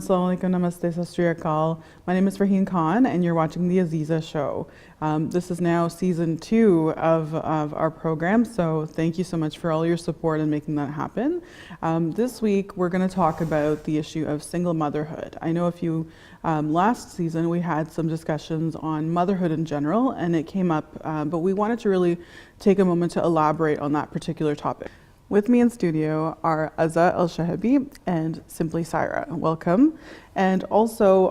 Assalamu alaikum, namaste, sat sri akal. My name is Farheen Khan, and you're watching the Azeeza show. This is now season 2 of our program, so thank you so much for all your support in making that happen. This week, we're going to talk about the issue of single motherhood. I know last season we had some discussions on motherhood in general, and it came up, but we wanted to really take a moment to elaborate on that particular topic. With me in studio are Azza, Elsheheby, and simply Saira. Welcome. And also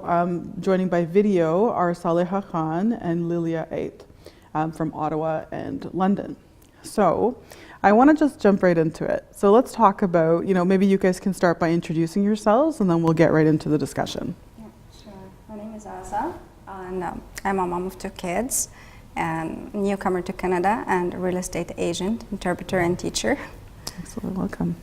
joining by video are Saleha Khan and Lilia from Ottawa and London. So I want to just jump right into it. So let's talk about, maybe you guys can start by introducing yourselves and then we'll get right into the discussion. Yeah, sure. My name is Azza, and I'm a mom of 2 kids, and newcomer to Canada, and real estate agent, interpreter, and teacher. Excellent, welcome.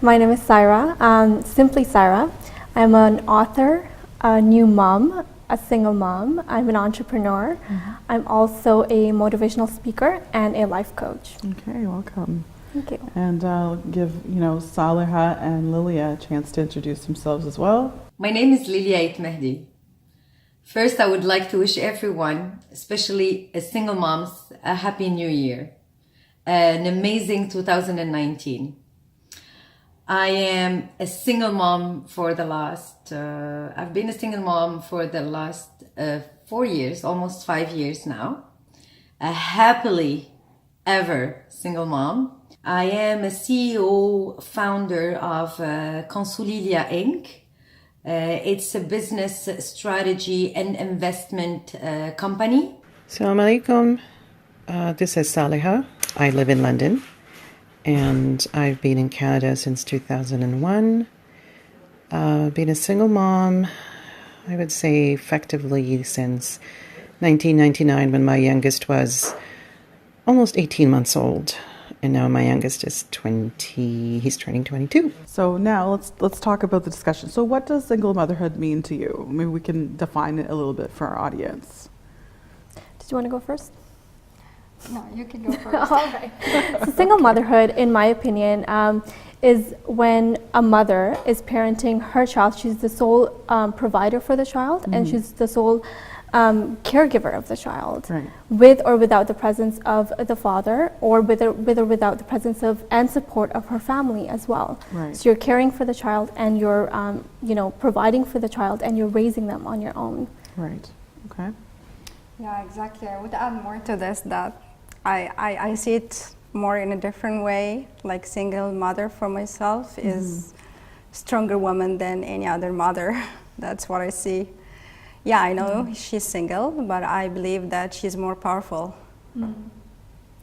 My name is Saira, simply Saira. I'm an author, a new mom, a single mom. I'm an entrepreneur. Mm-hmm. I'm also a motivational speaker and a life coach. Okay, welcome. Thank you. And I'll give, Saleha and Lilia a chance to introduce themselves as well. My name is Lilia. First, I would like to wish everyone, especially single moms, a happy new year. An amazing 2019. I am a single mom for the last, I've been a single mom for the last 4 years, almost 5 years now. A happily ever single mom. I am a CEO, founder of Lilia Inc. It's a business strategy and investment company. Assalamu alaikum. This is Saleha. I live in London, and I've been in Canada since 2001. Been a single mom, I would say effectively since 1999, when my youngest was almost 18 months old, and now my youngest is 20. He's turning 22. So now let's talk about the discussion. So what does single motherhood mean to you? Maybe we can define it a little bit for our audience. Did you want to go first? No, you can go first. All right. So single motherhood, in my opinion, is when a mother is parenting her child. She's the sole provider for the child, mm-hmm. and she's the sole caregiver of the child, right. with or without the presence of the father, or with or without the presence of and support of her family as well. Right. So you're caring for the child, and you're providing for the child, and you're raising them on your own. Right. Okay. Yeah, exactly. I would add more to this, that I see it more in a different way. Like, single mother for myself mm-hmm. is stronger woman than any other mother. That's what I see. Yeah, I know mm-hmm. she's single, but I believe that she's more powerful. Mm-hmm.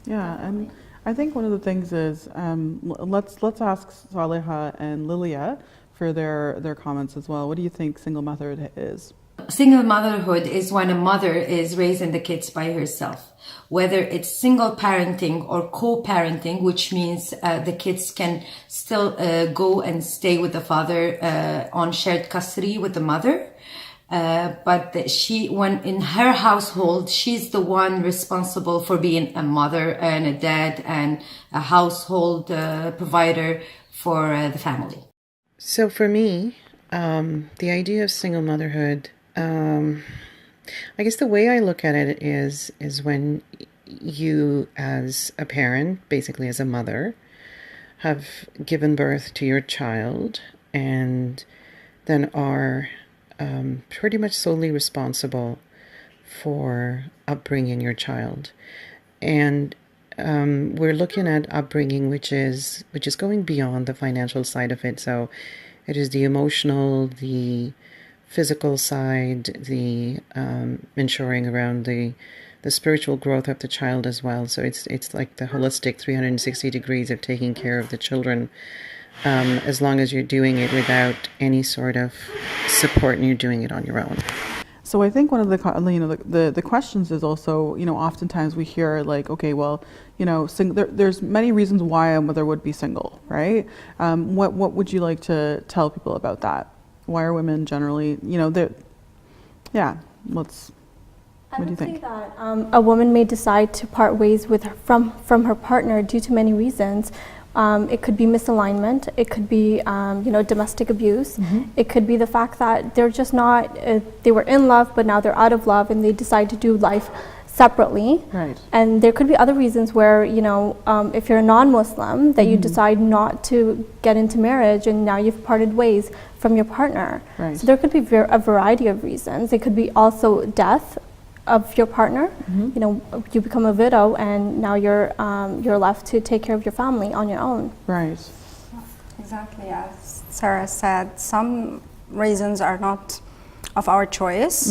Yeah, and I think one of the things is let's ask Saleha and Lilia for their comments as well. What do you think single motherhood is? Single motherhood is when a mother is raising the kids by herself, whether it's single parenting or co-parenting, which means the kids can still go and stay with the father on shared custody with the mother. But when in her household, she's the one responsible for being a mother and a dad and a household provider for the family. So for me, the idea of single motherhood, I guess the way I look at it is when you, as a parent, basically as a mother, have given birth to your child and then are pretty much solely responsible for upbringing your child. And we're looking at upbringing which is going beyond the financial side of it. So it is the emotional, the physical side, the ensuring around the spiritual growth of the child as well. So it's like the holistic 360 degrees of taking care of the children, as long as you're doing it without any sort of support and you're doing it on your own. So I think one of the questions is also, oftentimes we hear like, okay, well, there's many reasons why a mother would be single, right? What would you like to tell people about that? Why are women generally, what do you think? I would say that a woman may decide to part ways from her partner due to many reasons. It could be misalignment. It could be, domestic abuse. It could be the fact that they're just not, they were in love, but now they're out of love and they decide to do life separately. Right. And there could be other reasons where, if you're a non-Muslim, that you decide not to get into marriage and now you've parted ways from your partner. Right. So there could be a variety of reasons. It could be also death of your partner. You become a widow and now you're left to take care of your family on your own. Right. Exactly, as Sarah said, some reasons are not of our choice,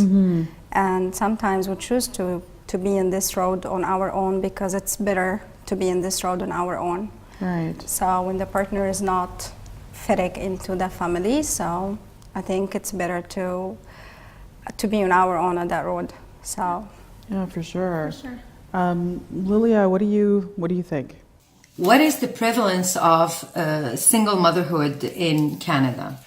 and sometimes we choose to be in this road on our own because it's better to be in this road on our own. Right. So when the partner is not fitting into the family, so I think it's better to be on our own on that road. So Yeah, for sure. Lilia, what do you think? What is the prevalence of single motherhood in Canada?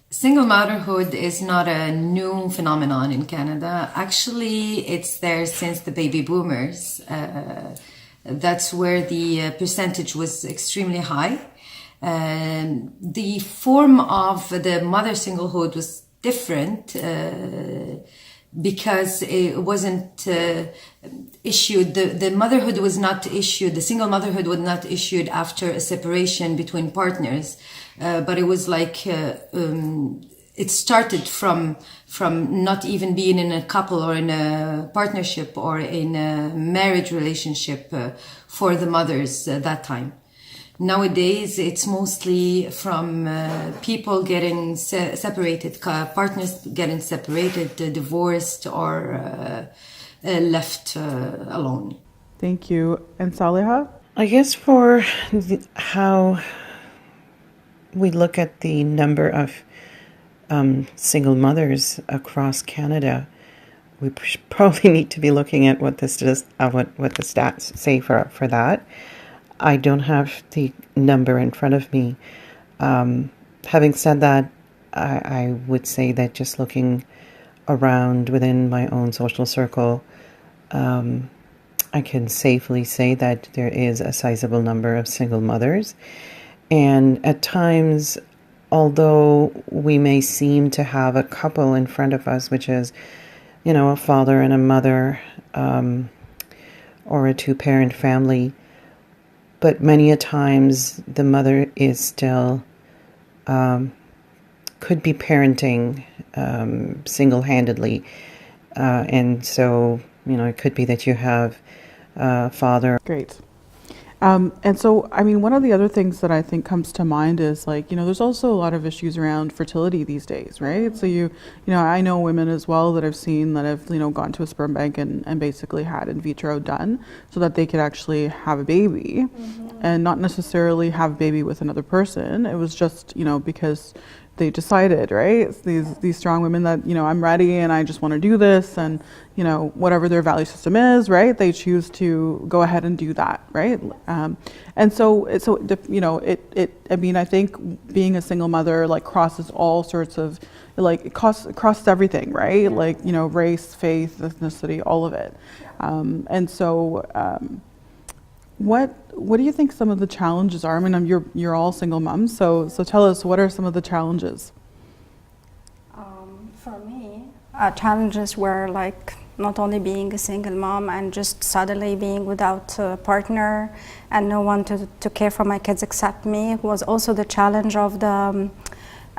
Single motherhood is not a new phenomenon in Canada. Actually, it's there since the baby boomers. That's where the percentage was extremely high. The form of the mother singlehood was different because it wasn't issued, the motherhood was not issued, the single motherhood was not issued after a separation between partners, but it was like, it started from not even being in a couple or in a partnership or in a marriage relationship for the mothers at that time. Nowadays, it's mostly from people getting separated, partners getting separated, divorced, or left alone. Thank you. And Saleha? I guess for how we look at the number of single mothers across Canada, we probably need to be looking at what this does, what the stats say for that. I don't have the number in front of me. Having said that, I would say that just looking around within my own social circle, I can safely say that there is a sizable number of single mothers. And at times, although we may seem to have a couple in front of us, which is, a father and a mother, or a two-parent family, but many a times the mother is still, could be parenting single-handedly. And so, it could be that you have a father. Great. And so, one of the other things that I think comes to mind is there's also a lot of issues around fertility these days, right? So I know women as well that I've seen that have, gone to a sperm bank and basically had in vitro done so that they could actually have a baby and not necessarily have a baby with another person. It was just, because they decided, right? These strong women that, I'm ready and I just want to do this, and, whatever their value system is, right? They choose to go ahead and do that, right? And so I think being a single mother crosses all sorts of it crosses everything, right? Race, faith, ethnicity, all of it. And so what do you think some of the challenges are? You're all single moms, so tell us, what are some of the challenges? For me, challenges were not only being a single mom and just suddenly being without a partner and no one to care for my kids except me, was also the challenge of the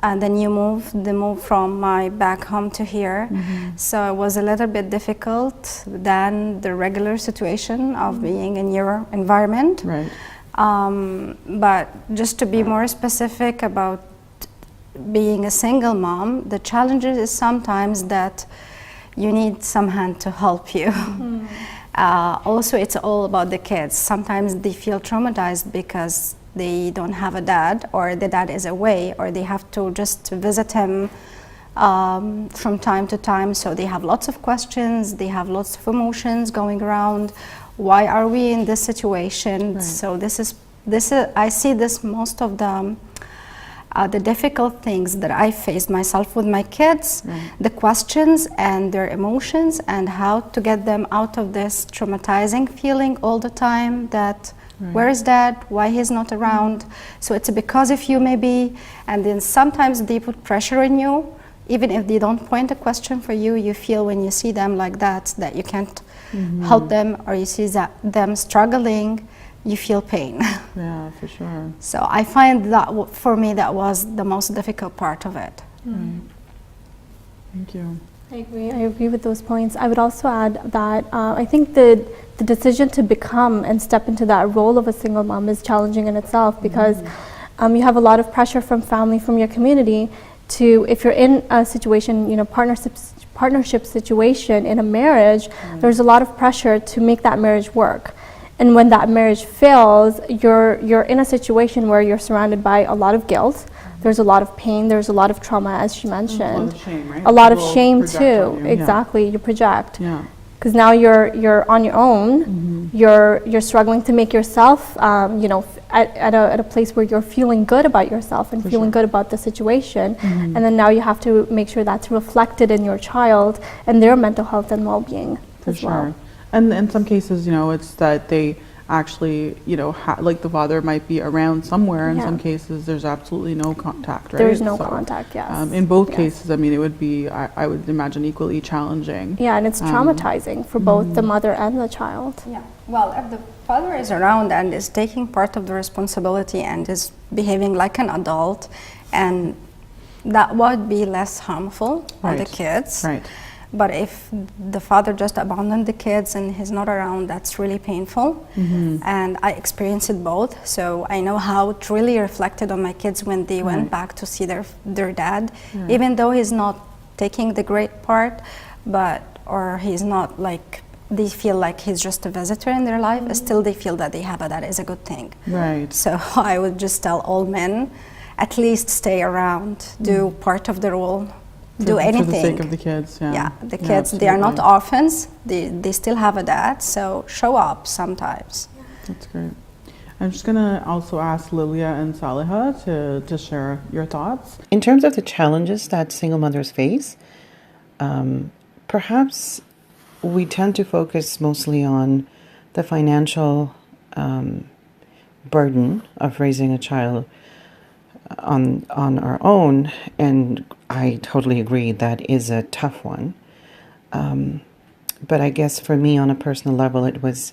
move from my back home to here. So it was a little bit difficult than the regular situation of being in your environment. Right. But just to be more specific about being a single mom, the challenges is sometimes that you need some hand to help you. Also, it's all about the kids. Sometimes they feel traumatized because they don't have a dad, or the dad is away, or they have to just visit him from time to time. So they have lots of questions, they have lots of emotions going around. Why are we in this situation? Right. So this is I see this most of the the difficult things that I faced myself with my kids, the questions and their emotions, and how to get them out of this traumatizing feeling all the time that where is dad, why he's not around, so it's because of you maybe, and then sometimes they put pressure on you, even if they don't point a question for you, you feel when you see them like that you can't help them, or you see them struggling, you feel pain. Yeah, for sure. So I find that for me that was the most difficult part of it. Right. Thank you. I agree with those points. I would also add that I think the decision to become and step into that role of a single mom is challenging in itself, because you have a lot of pressure from family, from your community, to, if you're in a situation, you know, partnership situation in a marriage, there's a lot of pressure to make that marriage work. And when that marriage fails, you're in a situation where you're surrounded by a lot of guilt. There's a lot of pain. There's a lot of trauma, as she mentioned. A lot of shame, right? A lot of People shame project too. on you. Exactly, you project. Yeah. Because now you're on your own. You're struggling to make yourself, you know, at a place where you're feeling good about yourself and feeling good about the situation. And then now you have to make sure that's reflected in your child and their mental health and well-being as well. And in some cases, you know, it's that they actually, you know, like the father might be around somewhere. In some cases, there's absolutely no contact, right? There's no contact, yes. In both cases, I mean, it would be, I would imagine, equally challenging. Yeah, and it's traumatizing for both the mother and the child. Yeah. Well, if the father is around and is taking part of the responsibility and is behaving like an adult, and that would be less harmful for the kids. Right. But if the father just abandoned the kids and he's not around, that's really painful. And I experienced it both, so I know how it really reflected on my kids when they went back to see their dad, even though he's not taking the great part, or he's not like, they feel like he's just a visitor in their life, still they feel that they have a dad is a good thing. Right. So I would just tell all men, at least stay around, do part of the role. Do anything. For the sake of the kids, Yeah, the kids, they are not orphans. They still have a dad, so show up sometimes. That's great. I'm just going to also ask Lilia and Saleha to share your thoughts. In terms of the challenges that single mothers face, perhaps we tend to focus mostly on the financial burden of raising a child on our own, and I totally agree that is a tough one. But I guess for me, on a personal level, it was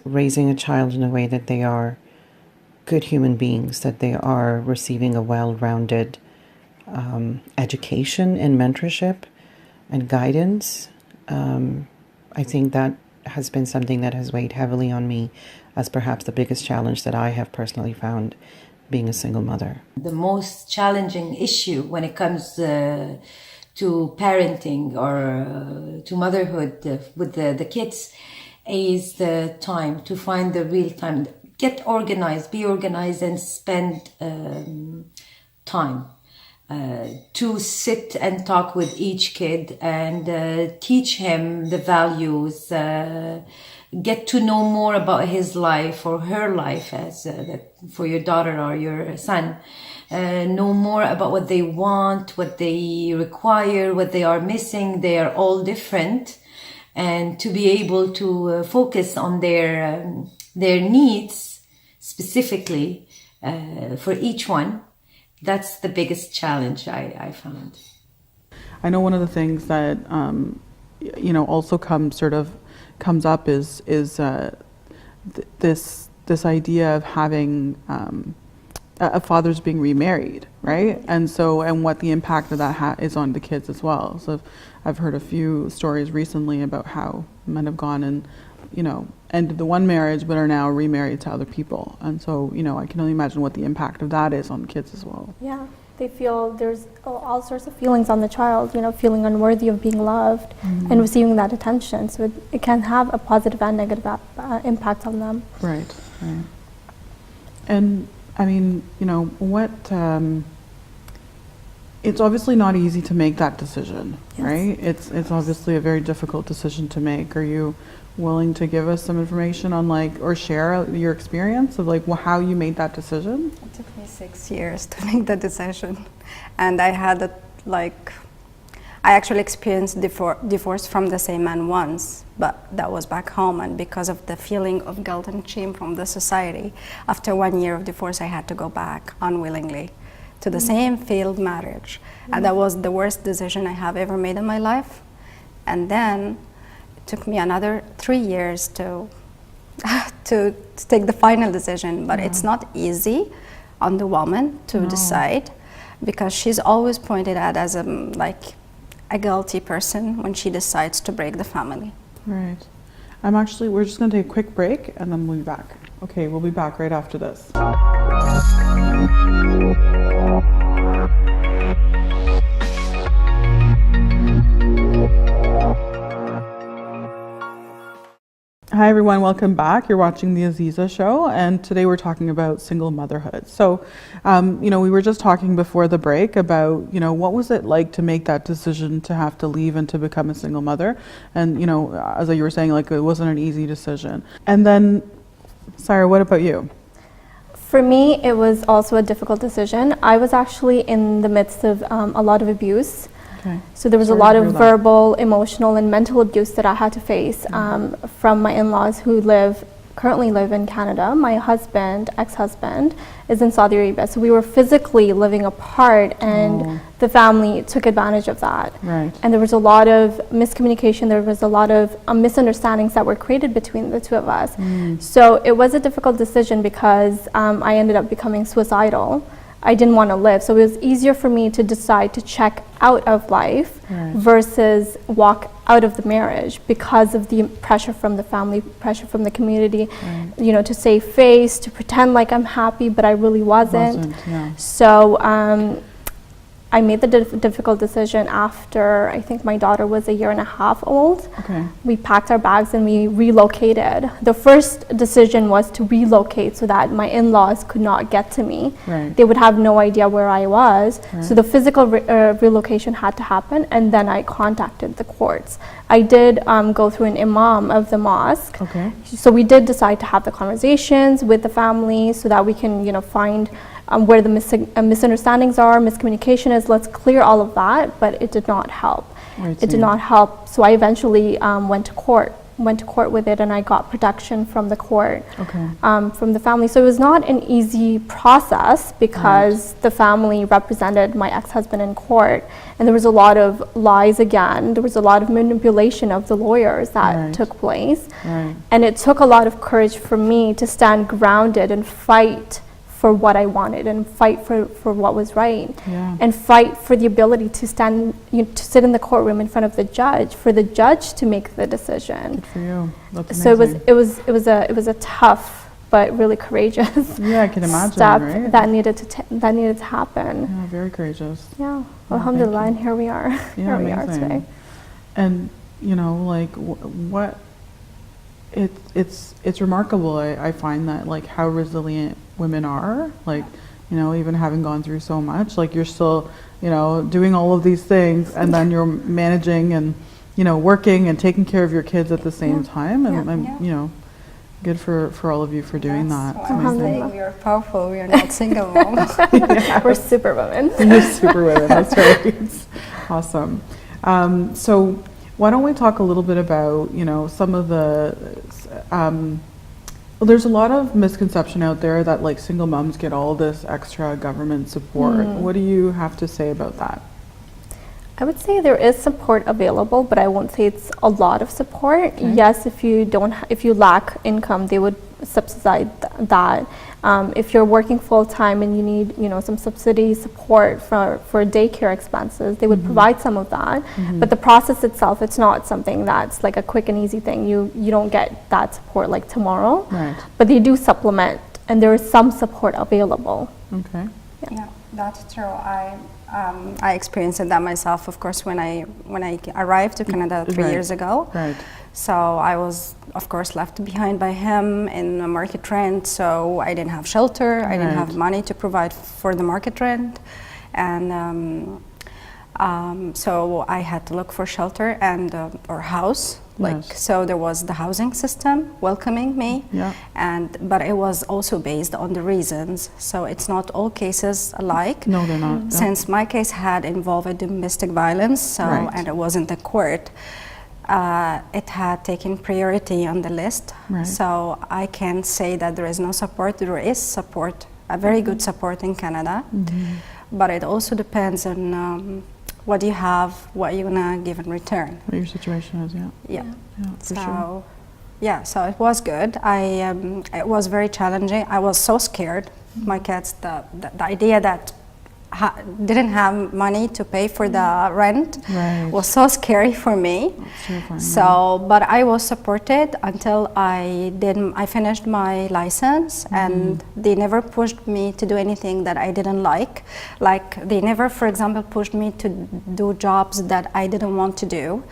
raising a child in a way that they are good human beings, that they are receiving a well-rounded education and mentorship and guidance. I think that has been something that has weighed heavily on me as perhaps the biggest challenge that I have personally found being a single mother. The most challenging issue when it comes to parenting or to motherhood with the kids is the time, to find the real time. Get organized, be organized, and spend time to sit and talk with each kid and teach him the values, get to know more about his life or her life, as for your daughter or your son. Know more about what they want, what they require, what they are missing. They are all different, and to be able to focus on their needs specifically for each one. That's the biggest challenge I found. I know one of the things that you know also comes up is this idea of having a father's being remarried, right? And what the impact of that is on the kids as well. So I've heard a few stories recently about how men have gone and, you know, ended the one marriage but are now remarried to other people. And so, you know, I can only imagine what the impact of that is on the kids as well. Yeah, they feel there's all sorts of feelings on the child, you know, feeling unworthy of being loved and receiving that attention. So it can have a positive and negative impact on them. Right. And I mean, you know, what it's obviously not easy to make that decision, Yes. right? It's obviously a very difficult decision to make. Are you willing to give us some information on like, or share your experience of like how you made that decision? It took me 6 years to make the decision, and I had I actually experienced divorce from the same man once, but that was back home, and because of the feeling of guilt and shame from the society, after 1 year of divorce, I had to go back unwillingly to the same failed marriage, and that was the worst decision I have ever made in my life. And then it took me another 3 years to to take the final decision, but it's not easy on the woman to decide, because she's always pointed at as a guilty person when she decides to break the family. Right. We're just going to take a quick break and then we'll be back. Okay, we'll be back right after this. Hi everyone, welcome back. You're watching the Azeeza show, and today we're talking about single motherhood. So, we were just talking before the break about, what was it like to make that decision to have to leave and to become a single mother? And, as you were saying, like it wasn't an easy decision. And then, Saira, what about you? For me, it was also a difficult decision. I was actually in the midst of a lot of abuse. Okay. So there was a lot of verbal, emotional, and mental abuse that I had to face from my in-laws who currently live in Canada. My husband, ex-husband, is in Saudi Arabia. So we were physically living apart, and the family took advantage of that. Right. And there was a lot of miscommunication. There was a lot of misunderstandings that were created between the two of us. So it was a difficult decision because I ended up becoming suicidal. I didn't want to live. So it was easier for me to decide to check out of life versus walk out of the marriage because of the pressure from the family, pressure from the community, to save face, to pretend like I'm happy, but I really wasn't. So I made the difficult decision after I think my daughter was 1.5 years old. Okay. We packed our bags and we relocated. The first decision was to relocate so that my in-laws could not get to me. Right. They would have no idea where I was. So the physical relocation had to happen, and then I contacted the courts. I did go through an imam of the mosque. Okay. So we did decide to have the conversations with the family so that we can, find where the misunderstandings are, miscommunication is. Let's clear all of that, but it did not help. It did not help. So I eventually went to court with it, and I got protection from the court, from the family. So it was not an easy process because the family represented my ex-husband in court, and there was a lot of lies again. There was a lot of manipulation of the lawyers that took place. And it took a lot of courage for me to stand grounded and fight for what I wanted, and fight for what was right, and fight for the ability to stand, to sit in the courtroom in front of the judge, for the judge to make the decision. Good for you. That's so amazing. it was a tough but really courageous I can imagine, step right? that needed to happen. Yeah, very courageous. Yeah, alhamdulillah, and here we are. Yeah, here we are amazing. today. And what it's remarkable. I find that like how resilient women are, even having gone through so much, like you're still, doing all of these things, and then you're managing and, working and taking care of your kids at the same time. And I'm, good for all of you for doing that. It's amazing. We are powerful. We are not single moms. We're super women. You're super women. That's right. Awesome. So why don't we talk a little bit about, some of the, there's a lot of misconception out there that like single moms get all this extra government support. What do you have to say about that? I would say there is support available, but I won't say it's a lot of support. Yes, if you lack income, they would subsidize that. If you're working full time and you need, some subsidy support for daycare expenses, they would provide some of that. But the process itself, it's not something that's like a quick and easy thing. You don't get that support like tomorrow. Right. But they do supplement, and there is some support available. Okay. Yeah, that's true. I experienced that myself, of course, when I arrived to Canada 3 years ago. Right. So I was, of course, left behind by him in a market rent. So I didn't have shelter. I didn't have money to provide for the market rent, and So I had to look for shelter and or house. Yes. So there was the housing system welcoming me, Yeah. but it was also based on the reasons. So it's not all cases alike. No, they're not. Since my case had involved domestic violence, Right. and it was in the court, it had taken priority on the list. Right. So I can't say that there is no support. There is support, a very good support in Canada, but it also depends on what you have, what you're gonna give in return. What your situation is, yeah. Yeah. Yeah, for So, sure. yeah, so it was good. It was very challenging. I was so scared. My kids, the idea that didn't have money to pay for the rent Right. was so scary for me. It's terrifying, So, but I was supported until I finished my license, and they never pushed me to do anything that I didn't like. Like they never, for example, pushed me to do jobs that I didn't want to do.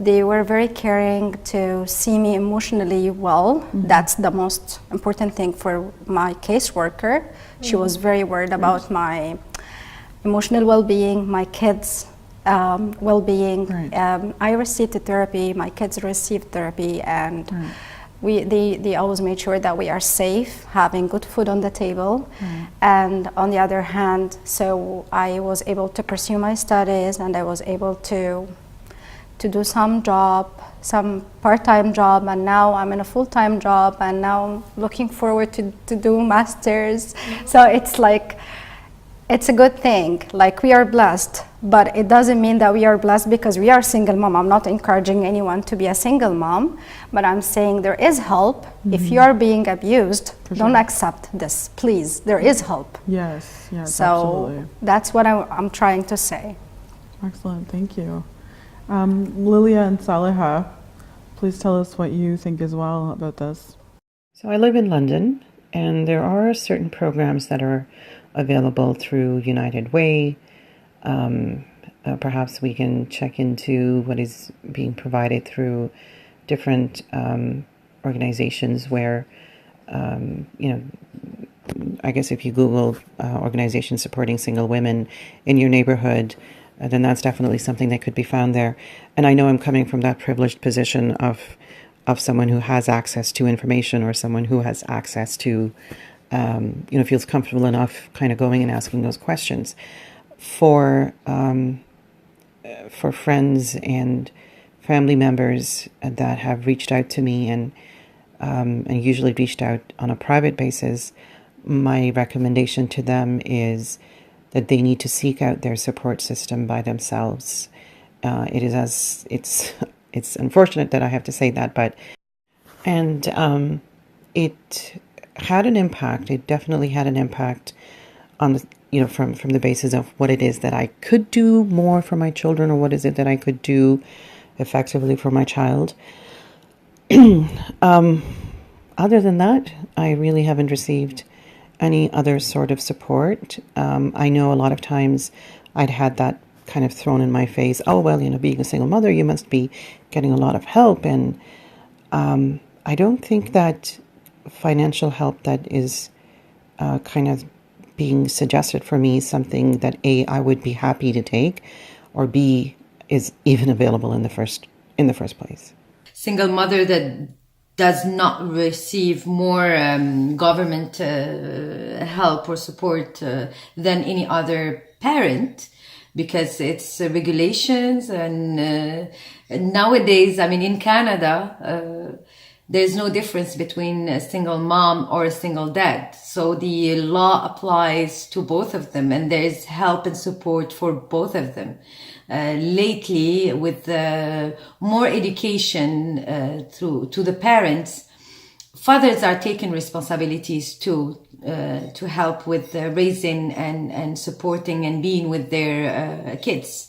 They were very caring to see me emotionally well. That's the most important thing for my caseworker. She was very worried about my emotional well-being, my kids' well-being. Right. I received therapy, my kids received therapy, and they always made sure that we are safe, having good food on the table. And on the other hand, so I was able to pursue my studies, and I was able to do some part-time job, and now I'm in a full-time job, and now I'm looking forward to do masters. So it's like, it's a good thing. Like, we are blessed, but it doesn't mean that we are blessed because we are single mom. I'm not encouraging anyone to be a single mom, but I'm saying there is help. If you are being abused, don't accept this, please. There is help. Yes, yes, So absolutely. that's what I'm trying to say. Excellent, thank you. Lilia and Saleha, please tell us what you think as well about this. So I live in London, and there are certain programs that are available through United Way. Perhaps we can check into what is being provided through different organizations where, I guess if you Google organizations supporting single women in your neighborhood, then that's definitely something that could be found there. And I know I'm coming from that privileged position of someone who has access to information, or someone who has access to feels comfortable enough kind of going and asking those questions. For friends and family members that have reached out to me and usually reached out on a private basis, my recommendation to them is that they need to seek out their support system by themselves. It's unfortunate that I have to say that, but it had an impact. It definitely had an impact on the, from the basis of what it is that I could do more for my children, or what is it that I could do effectively for my child. Other than that, I really haven't received any other sort of support. I know a lot of times I'd had that kind of thrown in my face. Oh, well, being a single mother, you must be getting a lot of help. And I don't think that financial help that is kind of being suggested for me is something that A, I would be happy to take, or B, is even available in the first place. Single mother that does not receive more government help or support than any other parent, because it's regulations and nowadays, in Canada, there's no difference between a single mom or a single dad. So the law applies to both of them, and there's help and support for both of them. Lately, with more education to the parents, fathers are taking responsibilities too, to help with raising and supporting and being with their kids.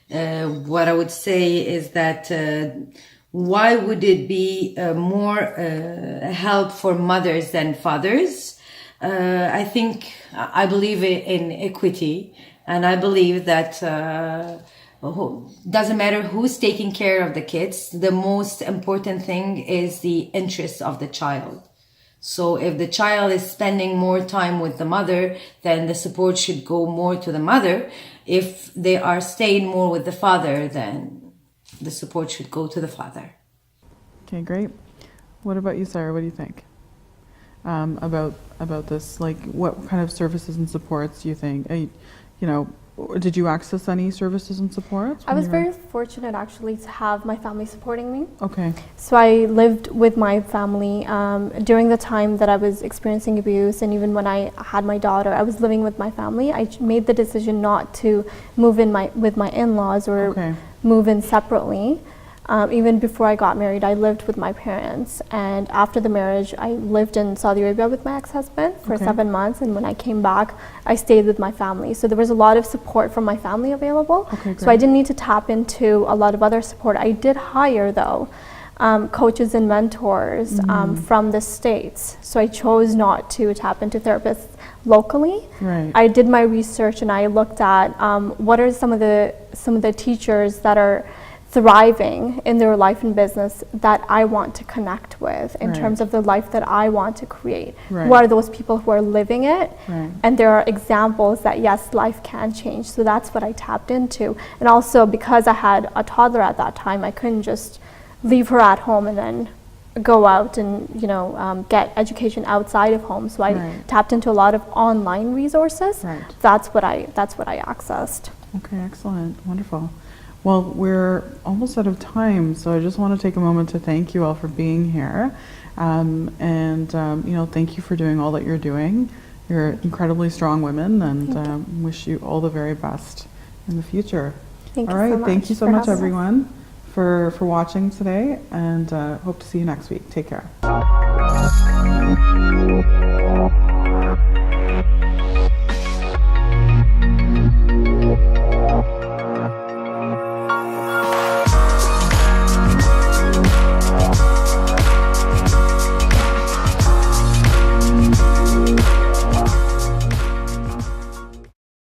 What I would say is that why would it be more help for mothers than fathers? I believe in equity, and I believe that doesn't matter who's taking care of the kids. The most important thing is the interest of the child. So if the child is spending more time with the mother, then the support should go more to the mother. If they are staying more with the father, then the support should go to the father. Okay, great. What about you, Saira? What do you think about this? Like, what kind of services and supports do you think? Did you access any services and supports? I was very fortunate actually to have my family supporting me. Okay. So I lived with my family during the time that I was experiencing abuse, and even when I had my daughter, I was living with my family. I made the decision not to move in with my in-laws or Okay. move in separately. Even before I got married, I lived with my parents, and after the marriage, I lived in Saudi Arabia with my ex-husband for Okay. 7 months, and when I came back, I stayed with my family. So there was a lot of support from my family available. Okay, so I great. didn't need to tap into a lot of other support. I did hire, though, coaches and mentors from the States. So I chose not to tap into therapists locally. Right. I did my research and I looked at what are some of the teachers that are thriving in their life and business that I want to connect with in Right. terms of the life that I want to create. Right. Who are those people who are living it? Right. And there are examples that yes, life can change. So that's what I tapped into. And also because I had a toddler at that time, I couldn't just leave her at home and then go out and get education outside of home. So I Right. tapped into a lot of online resources. Right. That's what I accessed. Okay, excellent. Wonderful. Well, we're almost out of time, so I just want to take a moment to thank you all for being here. Thank you for doing all that you're doing. You're incredibly strong women, and wish you all the very best in the future. Thank all you right, so much. thank you so for much, having us. everyone, for watching today, and hope to see you next week. Take care.